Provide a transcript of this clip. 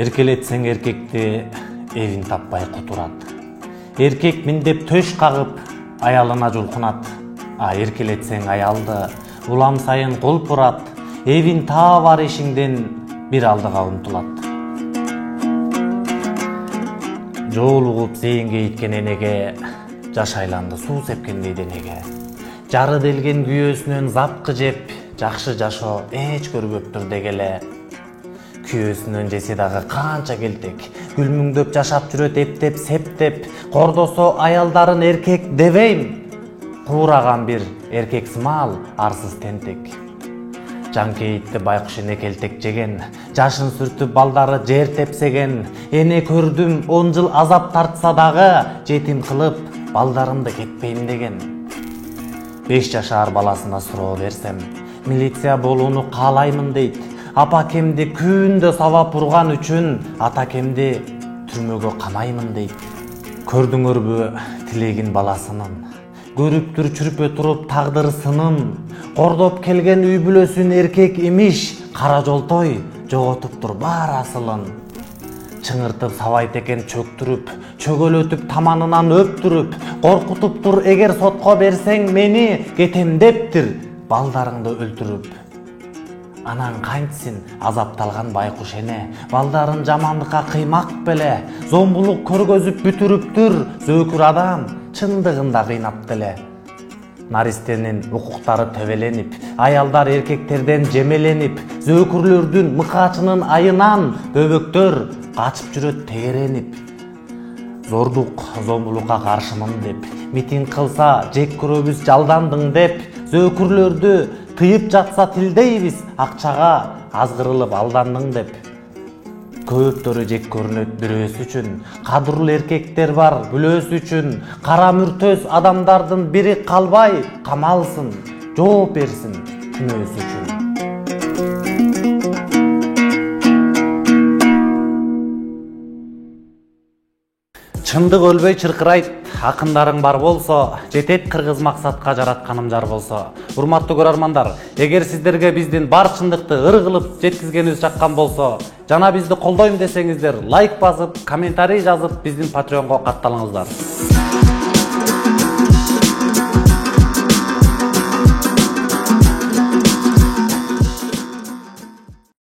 Эркелетсең эркекти эвин таппай кутурат. Эркек миндеп төш кагып, аялына жулкунат. Эркелетсең аялды улам сайын кулпурат. Эвин таа бар ишиңден бир алдыга умтулат. Жол угуп зээнге иткен энеге, жаш айланды суу сепкендей денеге. Жары делген күйөөсүнөн запкы жеп, жакшы жашоо эч көрбөптүр дегеле. Күйөөсүнөн жесе дагы канча келтек, күлмүңдөп жашап жүрөт эптеп септеп, кордосо аялдарын эркек дебейм. Куураган бир эркек сымал, арсыз тентек. Жанкейитти байкуш эне келтек жеген, жашын сүртүп балдары жер тепсеген. Эне көрдүм 10 жыл азап тартса дагы, жетим кылып балдарымды кетпейм деген. 5 жашар баласына суроо берсем, милиция болууну каалаймын дейт. Апакемди күндө сабап урган үчүн атакемди түрмөгө камаймын дейт. Көрдүңөрбү тилегин баласынын, көрүптүр чүрпө туруп тагдыры сынын. Кордоп келген үй бүлөсүн эркек имиш, кара жолтой жоготуптур бар асылын. Чыңыртып сабайт экен чөктүрүп, чөгөлөтүп таманынан өптүрүп, коркутуптур эгер сотко берсең мени кетем дептир, балдарыңды өлтүрүп. Анан кантсин азапталган байкуш эне, балдарын жамандыкка кыймак беле, зомбулук көргөзүп бүтүрүптүр, зөөкүр адам чындыгында кыйнап деле. Наристенин укуктары төбеленип, аялдар эркектерден жемеленип, зөөкүрлөрдүн мыкаачынын айынан бөбөктөр качып жүрөт тегеренип. Зордук зомбулукка каршымын деп, митинг кылса жек көрөбүз жалдандың деп, зөөкүрлөрдү тыйып жатса тилдейбиз, акчага азгырылып алдандың деп. Көптөрү жек көрүнөт бирөөс үчүн, кадырлуу эркектер бар бүлөөс үчүн. Кара мүртөс адамдардын бири калбай камалсын, жооп берсин күнөөс үчүн. Чындык өлбөй чыркырайт, акындарың бар болсо, жетет кыргыз максатка жаратканым жар болсо. Урматтуу көрөрмандар, эгер сиздерге биздин бар чындыкты ыр кылып жеткизгенибиз жаккан болсо, жана бизди колдойм десеңиздер, лайк басып, комментарий жазып, биздин Patreonго катталыңыздар.